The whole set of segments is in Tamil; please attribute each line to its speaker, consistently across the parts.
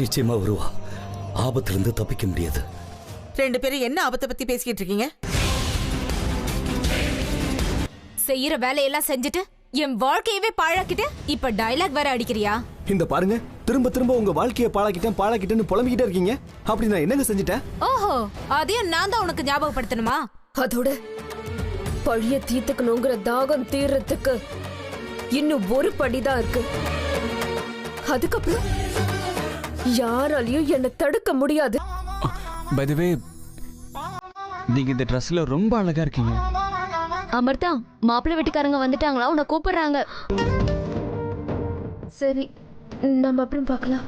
Speaker 1: நிச்சயமா வருவா. ஆபத்திலிருந்து தப்பிக்க முடியாது.
Speaker 2: ரெண்டு பேரும் என்ன ஆபத்தை பத்தி பேசிக்கிட்டு இருக்கீங்க?
Speaker 3: செய்யற வேலையெல்லாம் செஞ்சுட்டு என் வாழ்க்கையவே பாழாக்கிட்டு இப்ப டயலாக் வேற அடிக்கிறியா?
Speaker 4: இந்த பாருங்க, திரும்ப திரும்ப உங்க வாழ்க்கையை பாழாக்கிட்டேன்னு புலம்பிக்கிட்டே இருக்கீங்க. அப்படி நான் என்னங்க செஞ்சுட்டேன்?
Speaker 3: ஓஹோ, அதையும் நான் தான் உனக்கு ஞாபகப்படுத்தணுமா?
Speaker 5: அதோட பழிய தீர்த்துக்கணுங்கிற தாகம் தீர்றதுக்கு இன்னும் ஒரு படிதான் இருக்கு. அதுக்கப்புறம் யாராலையும் என்ன தடுக்க முடியாது.
Speaker 6: பை தி வே, நீங்க இந்த ட்ரெஸ்ல ரொம்ப அழகா இருக்கீங்க.
Speaker 7: அமர்தா, மாப்பிள்ளை வீட்டுக்காரங்க வந்துட்டாங்களா? உன்னை கூப்பிடுறாங்க. சரி, நம்ம அப்புறம் பார்க்கலாம்.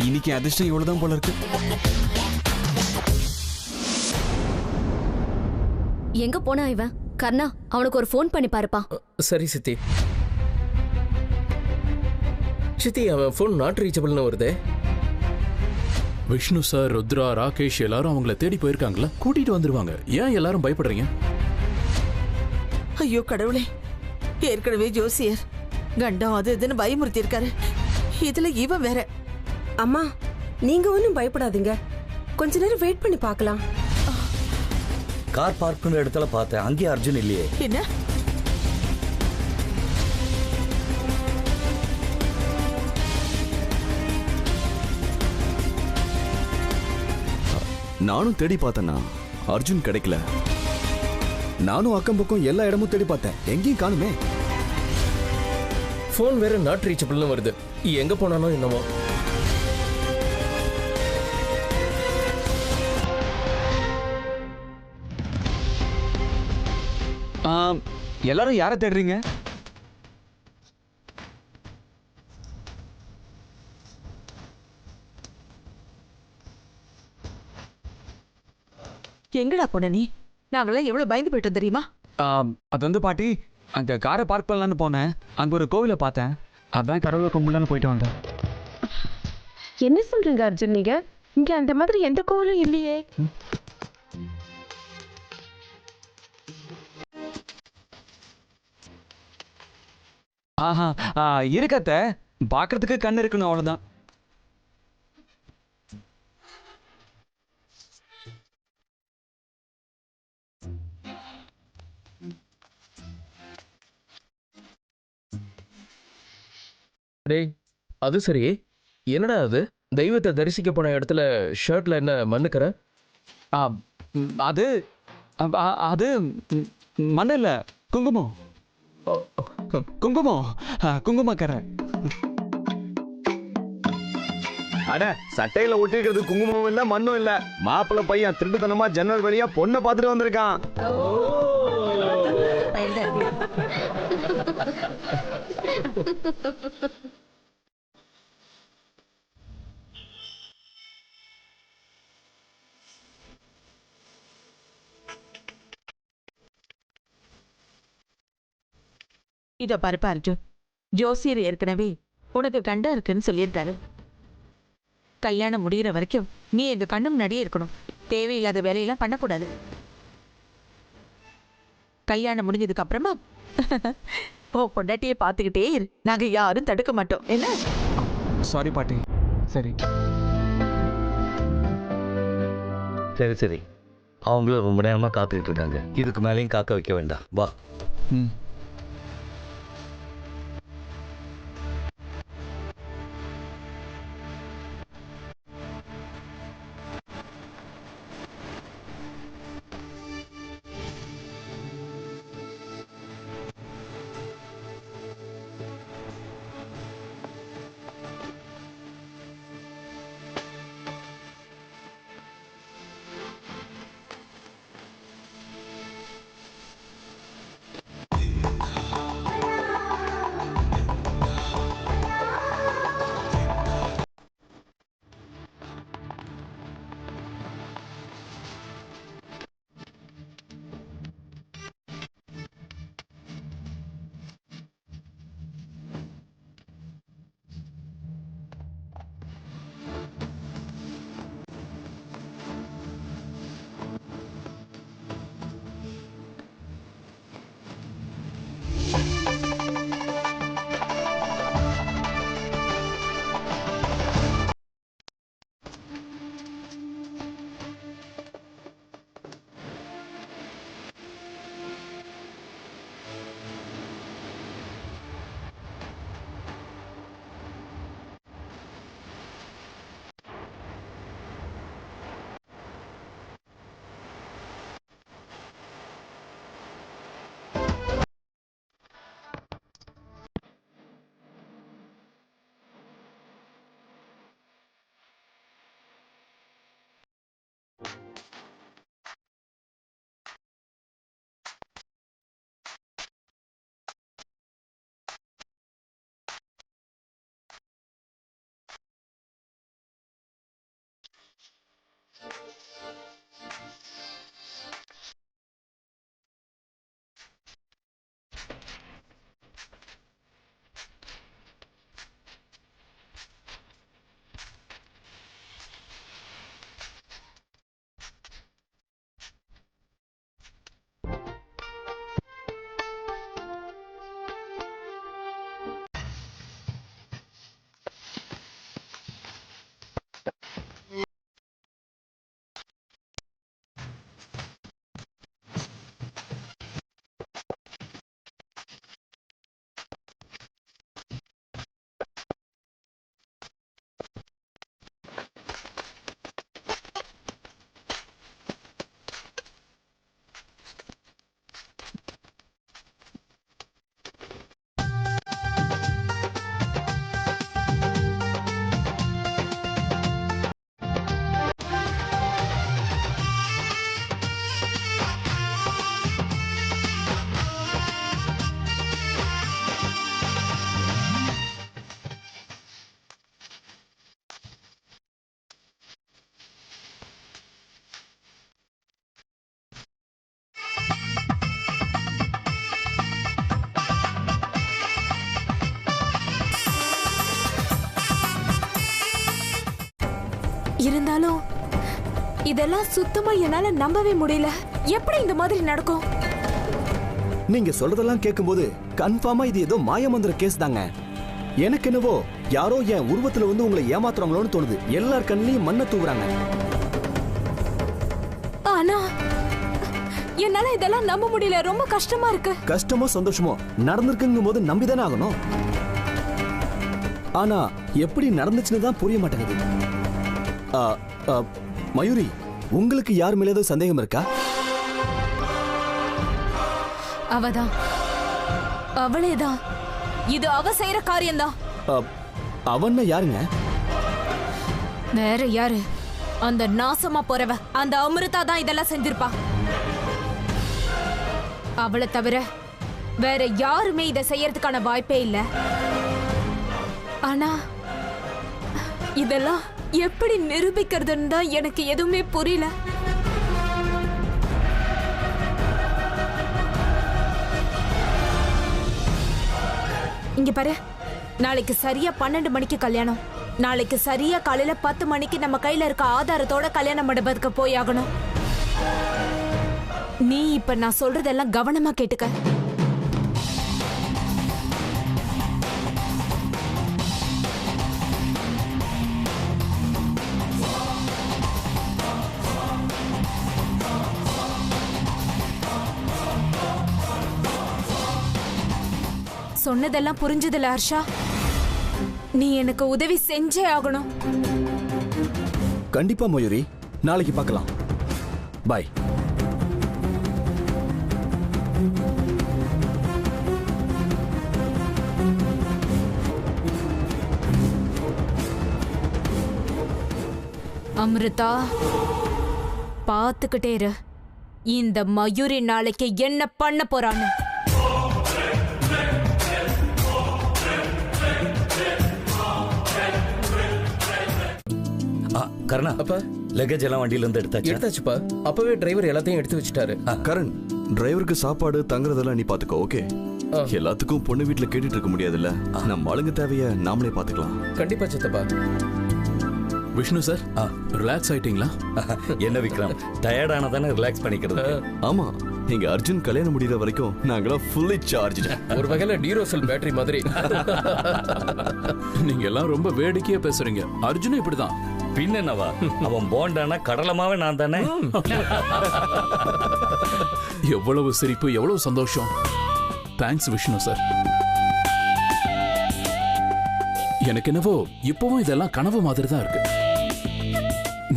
Speaker 6: இன்னைக்கு அதிர்ஷ்டம் இவ்வளவுதான் போல இருக்கு.
Speaker 7: எங்க போனா இவன்? கர்ணா, அவனுக்கு ஒரு ஃபோன் பண்ணி பாருப்பா.
Speaker 8: சரி சித்தி. சித்தி, அவன் ஃபோன் நாட் ரீச்சபிள்னு வருதே.
Speaker 9: விஷ்ணு சார், ருத்ரா, ராகேஷ் எல்லாரும் அவங்கள தேடி போயிருக்காங்களா? கூட்டிட்டு வந்துருவாங்க. ஏன் எல்லாரும் பயப்படுறீங்க?
Speaker 2: ஐயோ கடவுளே, ஏற்கனவே ஜோசியர் கண்டம் அது இதுன்னு பயமுறுத்தி இருக்காரு. இதுல இவன் வேற.
Speaker 10: அம்மா, நீங்க ஒன்னும் பயப்படாதீங்க. கொஞ்ச நேரம் வெயிட் பண்ணி பார்க்கலாம்.
Speaker 1: கார் பார்க் பண்ண இடத்துல பார்த்தேன், அங்கே அர்ஜுன் இல்லையே.
Speaker 2: என்ன?
Speaker 4: நானும் தேடி பார்த்தேன்னா அர்ஜுன் கிடைக்கல. நானும் அக்கம் பக்கம் எல்லா இடமும் தேடி பார்த்தேன், எங்கேயும் காணுமே.
Speaker 8: ஃபோன் வேற நாட் ரீச்சபிள்னு வருது. எங்க போனானோ என்னமோ.
Speaker 6: எல்லாரும் யாரை தேடுறீங்க?
Speaker 2: எங்கடா போன நீ? நாங்களாம் எவ்வளவு பயந்து போயிட்டோம் தெரியுமா?
Speaker 6: அது வந்து பாட்டி, அங்க காரை பார்க் பண்ணலான்னு போனேன். அங்க ஒரு கோவிலை பார்த்தேன். அதான் கடவுளை கும்பிடலான்னு போயிட்டு வந்தேன்.
Speaker 10: என்ன சொல்றீங்க அர்ஜுன்? நீங்க இங்க அந்த மாதிரி எந்த கோவிலும் இல்லையே.
Speaker 6: ஆஹா, இருக்கத்த பாக்குறதுக்கு கண்ணு இருக்கணும், அவ்வளவுதான்.
Speaker 8: டேய், அது சரி, என்னடா அது? தெய்வத்தை தரிசிக்க போன இடத்துல ஷர்ட்ல என்ன மண்ணுக்கற?
Speaker 6: அது அது மண்ணு இல்ல, குங்குமம். குங்குமம், குங்குமக்கரை. அட, சட்டையில ஒட்டிருக்கிறது குங்குமம் இல்ல, மண்ணும் இல்ல. மாப்பிள்ளை பையன் திருட்டுத்தனமா ஜன்னல் வழியா பொண்ணை பார்த்துட்டு வந்திருக்கான்.
Speaker 2: இத பாருப்பா அர்ஜுன், ஜோசியர் ஏற்கனவே உனக்கு கண்டம் இருக்குன்னு சொல்லியிருந்தாரு. கல்யாணம் முடிகிற வரைக்கும் நீ எங்க கண்ணு முன்னாடியே இருக்கணும். தேவையில்லாத வேலையெல்லாம் பண்ணக்கூடாது. கல்யாணம் முடிஞ்சதுக்கு அப்புறமா பொண்டாட்டியை பார்த்துக்கிட்டே இரு. நாங்க யாரும் தடுக்க மாட்டோம். என்ன?
Speaker 6: சாரி பாட்டி. சரி
Speaker 1: சரி சரி, அவங்களும் ரொம்ப நேரமா காத்துக்கிட்டு இருக்காங்க. இதுக்கு மேலேயும் காக்க வைக்க வேண்டாம். வா.
Speaker 3: இருந்தாலும் இதெல்லாம் சுத்தமா என்னால நம்பவே முடியல. எப்படி இந்த மாதிரி நடக்கும்?
Speaker 4: நீங்க சொல்றதெல்லாம் கேட்கும்போது கன்ஃபார்மா இது ஏதோ மாயமந்திர கேஸ் தாங்க. எனக்கு என்னவோ யாரோ என் உருவத்துல வந்து உங்களை ஏமாத்துறாங்களோன்னு தோணுது. எல்லார் கண்ணிலையும் மண்ணை தூவுறாங்க.
Speaker 3: ஆனா என்னால இதெல்லாம் நம்ப முடியல. ரொம்ப கஷ்டமா இருக்கு.
Speaker 4: கஷ்டமோ சந்தோஷமோ நடந்திருக்குங்கும் போது நம்பிதானே ஆகணும். ஆனா எப்படி நடந்துச்சுன்னு தான் புரிய மாட்டேங்குது. மயூரி, உங்களுக்கு யார் மேல ஏதோ சந்தேகம் இருக்கா?
Speaker 3: அவதான், அவளேதான். இது அவ செய்யற காரியம்தான்.
Speaker 4: அவன்னா யாருங்க?
Speaker 3: வேற யாரு? அந்த நாசமா போறவ அந்த அமிர்தா தான் இதெல்லாம் செஞ்சிருப்பா. அவளை தவிர வேற யாருமே இதை செய்யறதுக்கான வாய்ப்பே இல்ல. ஆனா இதெல்லாம் எப்படி நிரூபிக்கிறதுன்னு தான் எனக்கு எதுவுமே புரியல. இங்க பாரு, நாளைக்கு சரியா 12 மணிக்கு கல்யாணம். நாளைக்கு சரியா காலையில 10 மணிக்கு நம்ம கையில இருக்க ஆதாரத்தோட கல்யாண மண்டபத்துக்கு போய் ஆகணும். நீ இப்ப நான் சொல்றதெல்லாம் கவனமா கேட்டுக்க. சொன்னதெல்லாம் புரிஞ்சதுல ஹர்ஷா? நீ எனக்கு உதவி செஞ்சே ஆகணும்.
Speaker 4: கண்டிப்பா மயூரி, நாளைக்கு பார்க்கலாம். பாய்.
Speaker 3: அமிர்தா, பாத்துக்கிட்டே இரு. இந்த மயூரி நாளைக்கு என்ன பண்ண போறான்னு.
Speaker 1: கருணா, அப்ப லக்கேஜ் எல்லாம் வண்டியில இருந்து
Speaker 8: எடுத்தாச்சுப்பா. அப்பவே டிரைவர் எல்லாத்தையும் எடுத்து வச்சுட்டாரு.
Speaker 6: கரண், டிரைவருக்கு சாப்பாடு தங்குறதெல்லாம் நீ பாத்துக்கோ. ஓகே? எல்லாத்துக்கும் பொண்ணு வீட்டுல கேட்டுட்டு இருக்க முடியாதுல்ல. நம்ம ஆளுங்க தேவைய நாமளே பாத்துக்கலாம்.
Speaker 8: கண்டிப்பா சித்தப்பா.
Speaker 9: விஷ்ணு சார், ரிலாக்ஸ் ஆயிட்டீங்களா?
Speaker 1: என்ன விக்ரம், டயர்ட் ஆனதானே ரிலாக்ஸ் பண்ணிக்கிறது.
Speaker 6: ஆமா, நீங்க அர்ஜுன் கல்யாணம் முடிகிற வரைக்கும் நாங்களாம் ஃபுல்லி சார்ஜ்.
Speaker 8: ஒரு வகையில டீரோசல் பேட்டரி மாதிரி.
Speaker 9: நீங்க எல்லாம் ரொம்ப வேடிக்கையா பேசுறீங்க. அர்ஜுனும் இப்படிதான்.
Speaker 1: பின் என்னவா, அவன் போண்டானா கடலமாவே நான் தானே.
Speaker 9: எவ்வளவு சிரிப்பு, எவ்வளவு சந்தோஷம். Thanks Vishnu sir. எனக்கு என்னவோ இப்பவும் இதெல்லாம் கனவு மாதிரி தான் இருக்கு.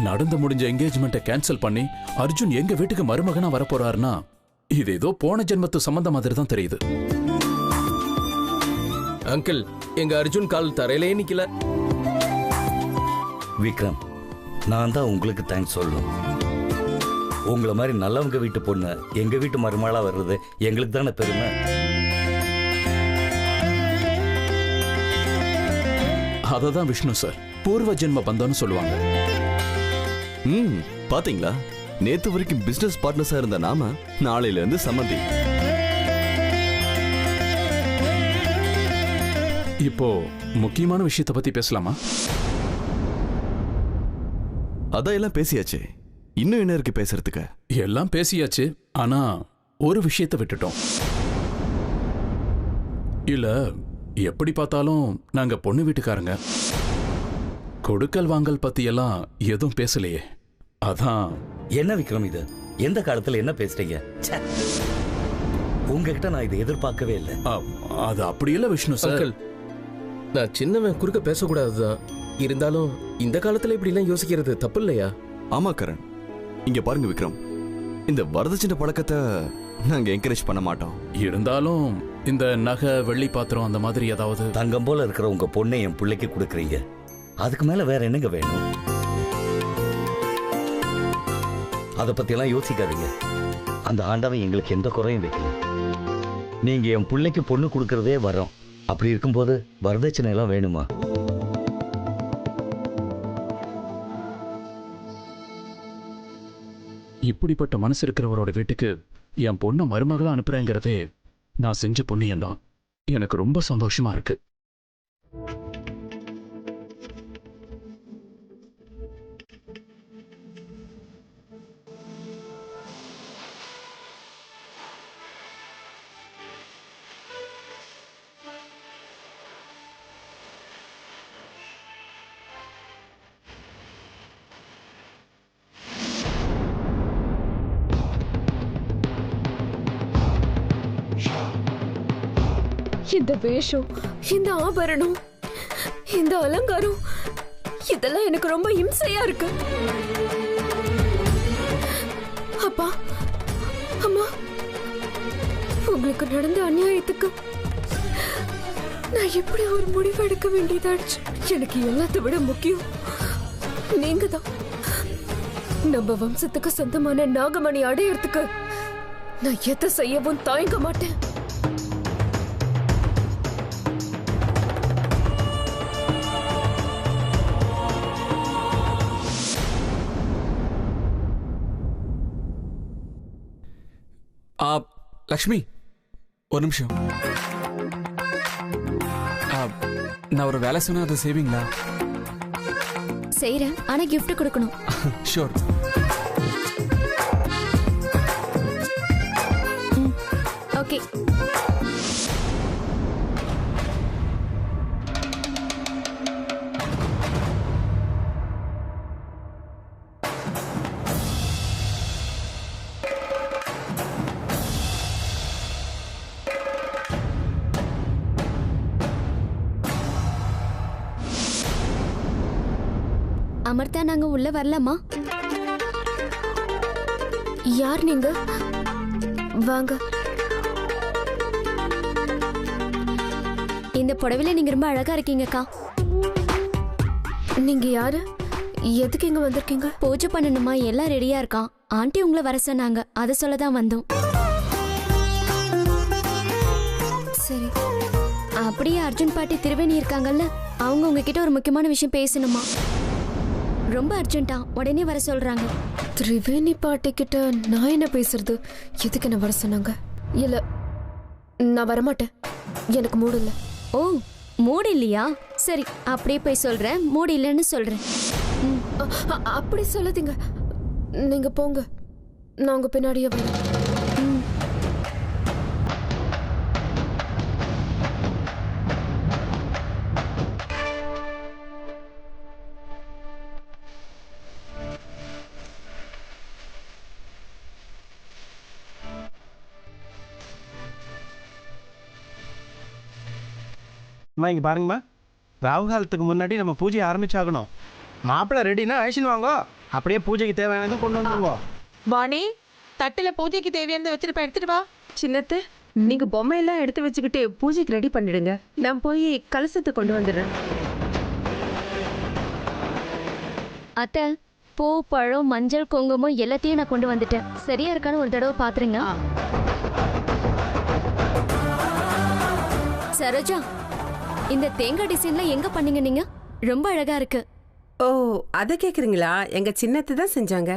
Speaker 9: நடந்து முடிஞ்ச என்கேஜ்மெண்ட்டை கேன்சல் பண்ணி அர்ஜுன் எங்க வீட்டுக்கு மருமகனா வரப்போறாருன்னா இது ஏதோ போன ஜென்மத்து சம்பந்த மாதிரி தான் தெரியுது.
Speaker 8: அங்கிள், எங்க அர்ஜுன் கால் தரையிலே நிக்கல.
Speaker 1: விக்ரம், நான் தான் உங்களுக்கு தேங்க்ஸ் சொல்லணும். உங்களை மாதிரி நல்லவங்க வீட்டு பொண்ணு எங்க வீட்டு மருமகளா வர்றது எங்களுக்கு தானே பெருமை.
Speaker 9: அததான் விஷ்ணு சார் பூர்வ ஜென்ம பந்தம்னு சொல்லுவாங்க.
Speaker 6: பாத்தீங்களா, நேத்து வரைக்கும் பிசினஸ் பார்ட்னர்ஸா இருந்த நாம நாளையில இருந்து சம்மந்தி.
Speaker 9: இப்போ முக்கியமான விஷயத்தை பத்தி பேசலாமா?
Speaker 6: அதான் எல்லாம் பேசியாச்சு. இன்னும் என்ன இருக்கு பேசுறதுக்கு?
Speaker 9: எல்லாம் பேசியாச்சு. ஆனா ஒரு விஷயத்தை விட்டுட்டோம். இல்ல, எப்படி பார்த்தாலும் நாங்க பொண்ணு வீட்டுக்காரங்க. கொடுக்கல் வாங்கல் பத்தி எல்லாம் எதுவும் பேசலையே. அதான்.
Speaker 1: என்ன விக்ரம் இது, எந்த காலத்துல என்ன பேசுறீங்க? உங்ககிட்ட நான் இதை எதிர்பார்க்கவே இல்லை.
Speaker 9: அது அப்படி இல்ல விஷ்ணு சார்.
Speaker 8: நான் சின்னவன் குறுக்க பேசக்கூடாதுதான். இருந்தாலும் இந்த காலத்துல இப்படி எல்லாம் யோசிக்கிறது தப்பு இல்லையா?
Speaker 6: ஆமா கரண், இங்க பாருங்க விக்ரம், இந்த வரதட்சணை பழக்கத்தை நாங்க என்கரேஜ் பண்ண மாட்டோம்.
Speaker 9: இருந்தாலும் இந்த நகை வெள்ளி பாத்திரம் அந்த மாதிரி ஏதாவது.
Speaker 1: தங்கம் போல இருக்கிற உங்க பொண்ணை என் பிள்ளைக்கு கொடுக்குறீங்க, அதுக்கு மேல வேற என்னங்க வேணும்? அதை பத்தி எல்லாம் யோசிக்காதீங்க. அந்த ஆண்டவன் எங்களுக்கு எந்த குறையும் வைக்கல. நீங்க என் பிள்ளைக்கு பொண்ணு கொடுக்கறதே வரோம். அப்படி இருக்கும்போது வரதட்சணை எல்லாம் வேணுமா?
Speaker 9: இப்படிப்பட்ட மனசு இருக்கிறவரோட வீட்டுக்கு என் பொண்ணை மருமகளா அனுப்புறேங்கிறதே நான் செஞ்ச புண்ணியம்தான். எனக்கு ரொம்ப சந்தோஷமா இருக்கு.
Speaker 5: இந்த வேஷம், இந்த ஆபரணம், இந்த அலங்காரம் இதெல்லாம் எனக்கு ரொம்ப இம்சையா இருக்கு. அப்பா, அம்மா, உங்களுக்கு நடந்த அநியாயத்துக்கு நான் எப்படி ஒரு முடிவு எடுக்க வேண்டியதாச்சு. எனக்கு எல்லாத்தை விட முக்கியம் நீங்க தான். நம்ம வம்சத்துக்கு சொந்தமான நாகமணி அடையறதுக்கு நான் எதை செய்யவும் தயங்க மாட்டேன்.
Speaker 11: லக்ஷ்மி, ஒரு நிமிஷம். நான் ஒரு வேலை சொன்னா அதை செய்வீங்களா?
Speaker 7: செய்றேன், ஆனா கிஃப்ட் கொடுக்கணும்.
Speaker 11: ஷூர்.
Speaker 7: ஓகே. அமர்தா, நாங்க உள்ள வரலாமா?
Speaker 5: யார் நீங்க? வாங்க.
Speaker 7: இந்த புடவையில நீங்க ரொம்ப அழகா இருக்கீங்கக்கா.
Speaker 5: நீங்க யாரு? எதுக்கு இங்க வந்திருக்கீங்க?
Speaker 7: பூஜை பண்ணணுமா? எல்லாம் ரெடியா இருக்கான். ஆண்டி உங்களை வர சொன்னாங்க, அதை சொல்லதான் வந்தோம். சரி. அப்படியே அர்ஜுன் பாட்டி திருவேணி இருக்காங்கல்ல, அவங்க உங்ககிட்ட ஒரு முக்கியமான விஷயம் பேசணுமா? ரொம்ப அர்ஜென்ட்டா, உடனே வர சொல்றாங்க.
Speaker 5: திரிவேணி பாட்டி கிட்ட நான் என்ன பேசுறது? எதுக்கு என்ன வர சொன்னாங்க? இல்ல, நான் வரமாட்டேன். எனக்கு மூடு இல்ல.
Speaker 7: ஓ, மூடு இல்லையா? சரி, அப்படியே போய் சொல்றேன். மூடு இல்லைன்னு சொல்றேன்.
Speaker 5: அப்படி சொல்லாதீங்க. நீங்க போங்க, நான் உங்க பின்னாடியே வரேன்.
Speaker 12: அம்மா, இங்கே பாருங்கம்மா, ராகு காலத்துக்கு முன்னாடி நம்ம பூஜையை ஆரம்பிச்சாகணும். மாப்பிள்ளை ரெடினா அழிச்சுன்னு வாங்கோ. அப்படியே பூஜைக்கு தேவையானதும் கொண்டு வந்துருங்க.
Speaker 2: வாணி, தட்டுல பூஜைக்கு தேவையானதை வச்சிருப்ப, எடுத்துட்டு வா.
Speaker 10: சின்னத்து, நீங்க பொம்மையெல்லாம் எடுத்து வச்சுக்கிட்டு பூஜைக்கு ரெடி பண்ணிடுங்க. நான் போய் கலசத்தை கொண்டு வந்துடுறேன்.
Speaker 7: அத்தை, பூ, பழம், மஞ்சள், குங்குமம் எல்லாத்தையும் நான் கொண்டு வந்துட்டேன். சரியா இருக்கான்னு ஒரு தடவை பாத்துருங்க. சரோஜா, இந்த தேங்காய் டிசைன்லாம் எங்க பண்ணீங்க நீங்க? ரொம்ப அழகா இருக்கு.
Speaker 10: ஓ, அதை கேக்குறீங்களா? எங்க சின்னத்து தான் செஞ்சாங்க.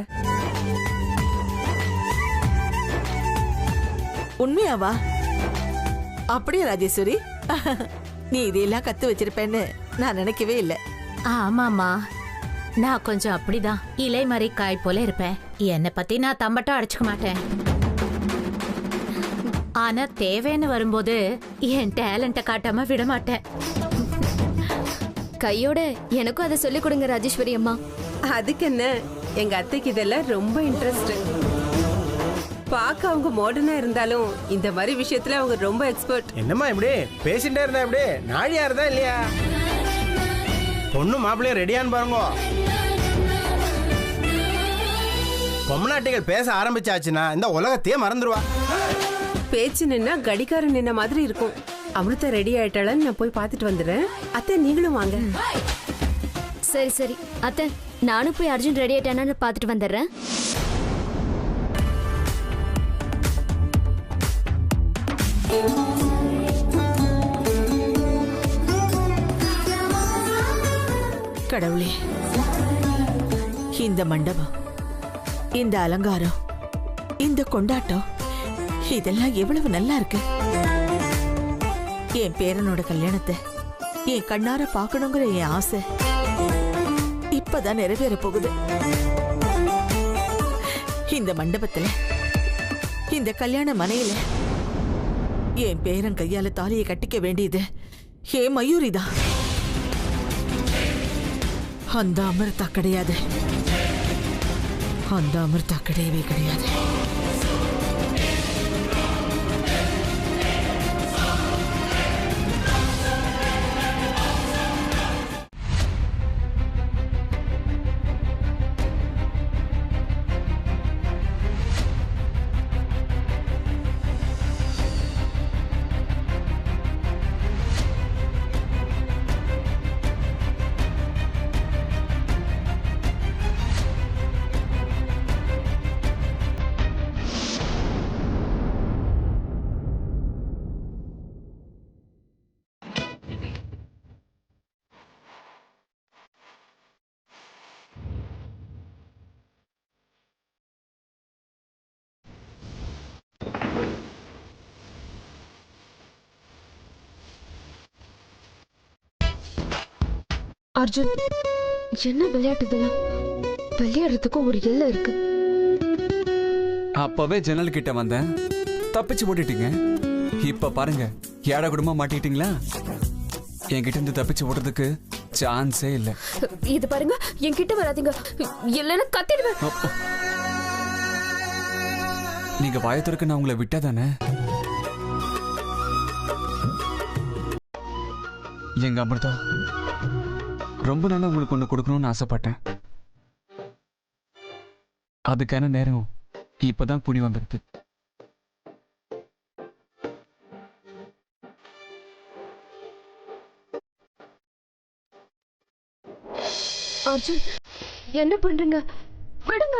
Speaker 2: உண்மையாவா? அப்படியே ராஜேஸ்வரி, நீ இதையெல்லாம் கத்து வச்சிருப்பேன்னு நான் நினைக்கவே இல்லை.
Speaker 13: ஆமாமா, நான் கொஞ்சம் அப்படிதான் இலை மாதிரி காய் போல இருப்பேன். என்னை பத்தி நான் தம்பட்டம் அடிச்சுக்க மாட்டேன். ஆனா தேவைன்னு வரும்போது என் டேலண்ட காட்டாம விட மாட்டேன்.
Speaker 7: கையோட எனக்கும் அதை சொல்லிக் கொடுங்க ராஜேஸ்வரி அம்மா.
Speaker 10: அதுக்கு என்ன, எங்க அத்தைக்கு இதெல்லாம் ரொம்ப இன்ட்ரெஸ்ட். பார்க்க அவங்க மாடர்னா இருந்தாலும் இந்த மாதிரி விஷயத்துல அவங்க ரொம்ப எக்ஸ்பர்ட்.
Speaker 12: என்னம்மா இப்படி பேசிட்டே இருந்தா? இப்படி நாழியா இருந்தா இல்லையா? பொண்ணு மாப்பிள்ளைய ரெடியான்னு பாருங்க. பொம்மநாட்டிகள் பேச ஆரம்பிச்சாச்சுன்னா இந்த உலகத்தையே மறந்துடுவா.
Speaker 10: பேச்சு நின்னா கடிகாரம் நின்ன மாதிரி இருக்கும். அமிர்தா ரெடி ஆயிட்டாளன்னு நான் போய் பார்த்துட்டு வந்துடுறேன். அத்தை, நீங்களும் வாங்க.
Speaker 7: சரி சரி அத்தை, நானும் போய் அர்ஜுன் ரெடி ஆயிட்டானு பார்த்துட்டு வந்துடுறேன்.
Speaker 2: கடவுளே, இந்த மண்டபம், இந்த அலங்காரம், இந்த கொண்டாட்டம், இதெல்லாம் எவ்வளவு நல்லா இருக்கு. என் பேரனோட கல்யாணத்தை என் கண்ணார பார்க்கணுங்கிற என் ஆசை இப்பதான் நிறைவேற போகுது. இந்த மண்டபத்துல, இந்த கல்யாண மனையில என் பேரன் கையால தாலியை கட்டிக்க வேண்டியது ஏன் மயூரிதான். அந்த அமிர்தா கிடையாது. அந்த அமிர்தா கிடையவே கிடையாது.
Speaker 5: அர்ஜுன், என்ன விளையாட்டு இதெல்லாம்? விளையாடுறதுக்கும் ஒரு எல்லை இருக்கு.
Speaker 11: அப்பவே ஜன்னல் கிட்ட வந்தேன், தப்பிச்சு ஓட்டிட்டீங்க. இப்ப பாருங்க, ஏடா குடும்பமா மாட்டிட்டீங்களா? என்கிட்ட இருந்து தப்பிச்சு ஓடுறதுக்கு சான்ஸே இல்ல.
Speaker 5: இது பாருங்க, என்கிட்ட வராதீங்க, இல்லைன்னா கத்திடுவேன்.
Speaker 11: நீங்க வாயை திறக்க நான் உங்களை விட்டா தானே? எங்க அமிர்தா, ரொம்ப நாளா உங்களுக்கு ஒண்ணு கொடுக்கணும்னு ஆசைப்பட்டேன். அதுக்கான நேரம் இப்பதான் கூடி வந்திருக்கு.
Speaker 5: அர்ஜுன், என்ன பண்றீங்க? விடுங்க.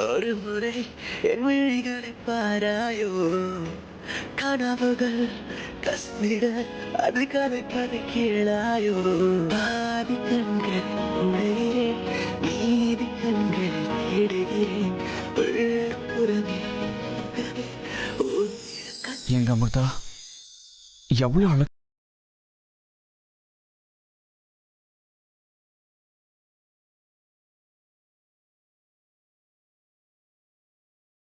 Speaker 14: ஒரு முறை என் விழிகளை பாராயோ, கனவுகள் கஸ்மிட அது கதைப்பதை கேளாயோ. பாதி கண்கள் உடையே, மீதி கண்கள் தேடுகிறேன்.
Speaker 11: எங்க அமிர்தா, எவ்வளவு அழகு